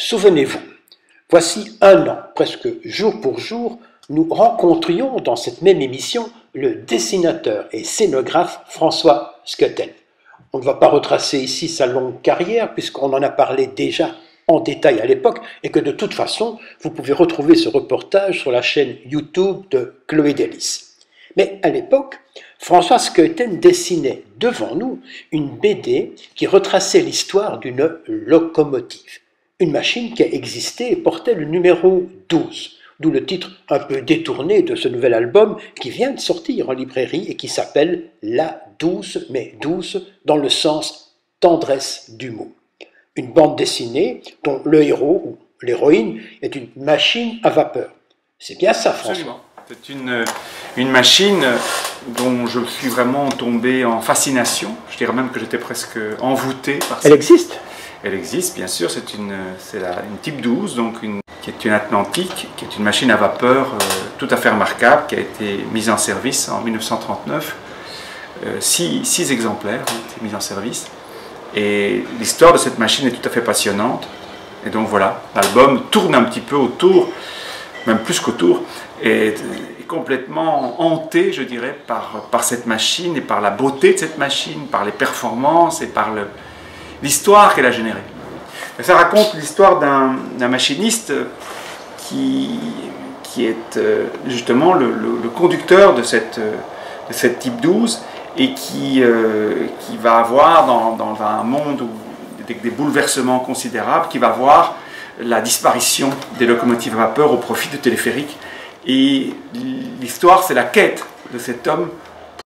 Souvenez-vous, voici un an, presque jour pour jour, nous rencontrions dans cette même émission le dessinateur et scénographe François Schuttel. On ne va pas retracer ici sa longue carrière puisqu'on en a parlé déjà en détail à l'époque et que de toute façon, vous pouvez retrouver ce reportage sur la chaîne YouTube de Chloé Delis. Mais à l'époque, François Schuttel dessinait devant nous une BD qui retraçait l'histoire d'une locomotive. Une machine qui a existé et portait le numéro 12, d'où le titre un peu détourné de ce nouvel album qui vient de sortir en librairie et qui s'appelle La Douce, mais douce dans le sens tendresse du mot. Une bande dessinée dont le héros ou l'héroïne est une machine à vapeur. C'est bien ça, François? Absolument. C'est une machine dont je suis vraiment tombé en fascination. Je dirais même que j'étais presque envoûté par ça. Elle existe? Elle existe, bien sûr. C'est une Type 12, donc qui est une Atlantique, qui est une machine à vapeur tout à fait remarquable, qui a été mise en service en 1939. 6 exemplaires ont été mis en service. Et l'histoire de cette machine est tout à fait passionnante. Et donc voilà, l'album tourne un petit peu autour, même plus qu'autour, et est complètement hanté, je dirais, par cette machine et par la beauté de cette machine, par les performances et par l'histoire qu'elle a générée. Ça raconte l'histoire d'un machiniste qui est justement le conducteur de cette Type 12 et qui va avoir dans un monde avec des bouleversements considérables, qui va voir la disparition des locomotives à vapeur au profit de téléphériques. Et l'histoire, c'est la quête de cet homme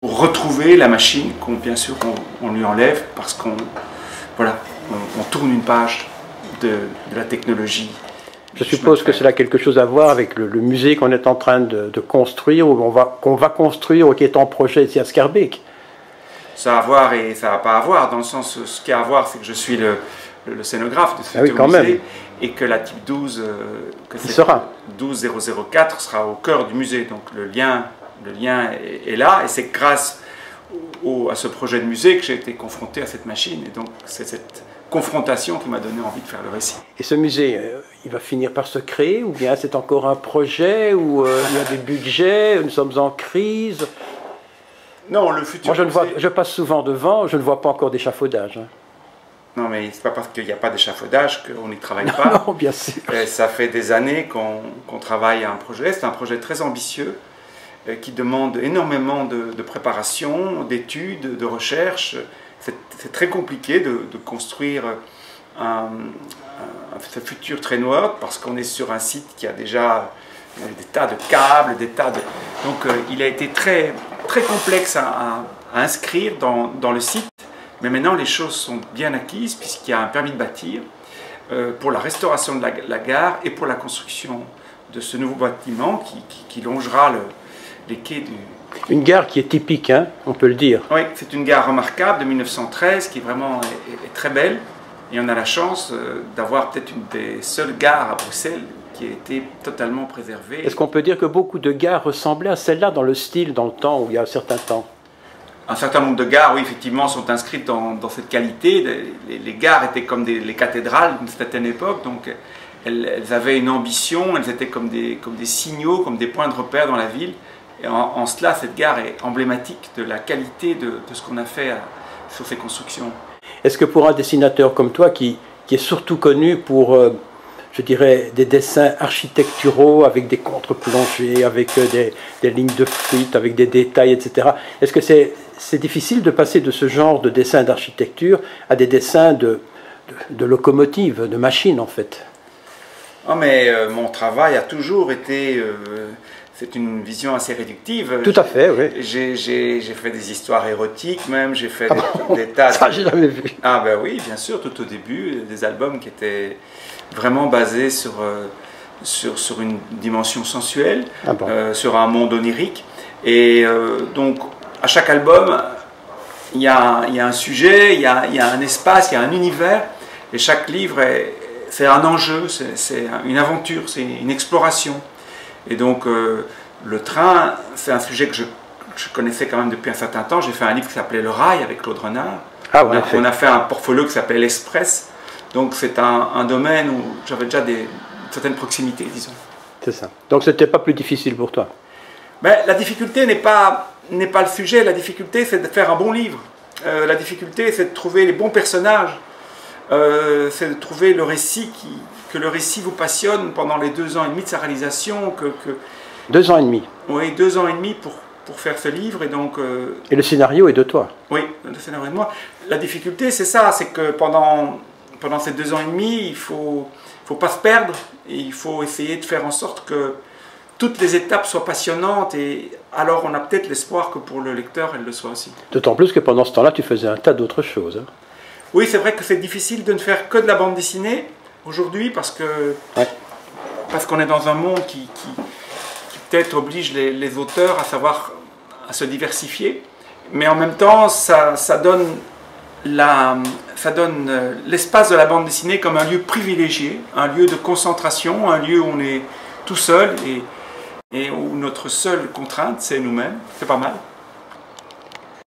pour retrouver la machine, bien sûr qu'on lui enlève, parce qu'on tourne une page de la technologie. Je suppose que cela a quelque chose à voir avec le musée qu'on est en train de construire, ou qu'on va construire, ou qui est en projet ici à Schaerbeek. Ça a à voir et ça n'a pas à voir, dans le sens, ce qu'il y a à voir, c'est que je suis le scénographe de ce futur musée, et que la Type 12, que cette 12004 sera au cœur du musée. Donc le lien est là, et c'est grâce à ce projet de musée que j'ai été confronté à cette machine, et donc c'est cette confrontation qui m'a donné envie de faire le récit. Et ce musée, il va finir par se créer, ou bien c'est encore un projet, où il y a des budgets, nous sommes en crise? Non, le futur Moi, je passe souvent devant, je ne vois pas encore d'échafaudage. Hein. Non, mais c'est pas parce qu'il n'y a pas d'échafaudage qu'on n'y travaille pas. Non, bien sûr. Ça fait des années qu'on travaille à un projet. C'est un projet très ambitieux qui demande énormément de préparation, d'études, de recherche. C'est très compliqué de construire ce futur train world parce qu'on est sur un site qui a déjà des tas de câbles, Donc il a été très, très complexe à inscrire dans le site. Mais maintenant, les choses sont bien acquises puisqu'il y a un permis de bâtir pour la restauration de la gare et pour la construction de ce nouveau bâtiment qui longera les quais du... Une gare qui est typique, hein, on peut le dire. Oui, c'est une gare remarquable de 1913 qui vraiment est très belle. Et on a la chance d'avoir peut-être une des seules gares à Bruxelles qui a été totalement préservée. Est-ce qu'on peut dire que beaucoup de gares ressemblaient à celle-là dans le style, dans le temps, où il y a un certain temps? Un certain nombre de gares, oui, effectivement, sont inscrites dans cette qualité. Les gares étaient comme les cathédrales d'une certaine époque, donc elles avaient une ambition, elles étaient comme des signaux, comme des points de repère dans la ville. Et en cela, cette gare est emblématique de la qualité de ce qu'on a fait sur ces constructions. Est-ce que pour un dessinateur comme toi, qui est surtout connu pour, je dirais, des dessins architecturaux avec des contre-plongées, avec des lignes de fuite, avec des détails, etc., est-ce que c'est difficile de passer de ce genre de dessin d'architecture à des dessins de locomotives, de machines en fait? Oh, mais mon travail a toujours été... c'est une vision assez réductive. Tout à fait, oui. J'ai fait des histoires érotiques même, j'ai fait des tas... Ça, j'ai jamais vu. Ah ben oui, bien sûr, tout au début, des albums qui étaient vraiment basés sur une dimension sensuelle, sur un monde onirique. Et donc, à chaque album, il y a un sujet, il y a un espace, il y a un univers, et chaque livre, c'est un enjeu, c'est une aventure, c'est une exploration. Et donc, le train, c'est un sujet que je connaissais quand même depuis un certain temps. J'ai fait un livre qui s'appelait Le Rail avec Claude Renard. Ah, ouais, on a fait un portfolio qui s'appelait L'Express. Donc c'est un domaine où j'avais déjà une certaine proximité, disons. C'est ça. Donc c'était pas plus difficile pour toi? Ben, la difficulté n'est pas le sujet, la difficulté c'est de faire un bon livre. La difficulté c'est de trouver les bons personnages, c'est de trouver le récit, que le récit vous passionne pendant les 2 ans et demi de sa réalisation. 2 ans et demi? Oui, 2 ans et demi pour faire ce livre. Et, donc, et le scénario est de toi? Oui, le scénario est de moi. La difficulté c'est ça, c'est que pendant ces 2 ans et demi, il ne faut pas se perdre, et il faut essayer de faire en sorte que toutes les étapes soient passionnantes, et alors on a peut-être l'espoir que pour le lecteur, elle le soit aussi. D'autant plus que pendant ce temps-là, tu faisais un tas d'autres choses. Hein. Oui, c'est vrai que c'est difficile de ne faire que de la bande dessinée aujourd'hui, parce qu'on est dans un monde qui peut-être oblige les auteurs à se diversifier, mais en même temps, ça donne l'espace de la bande dessinée comme un lieu privilégié, un lieu de concentration, un lieu où on est tout seul et où notre seule contrainte, c'est nous-mêmes. C'est pas mal.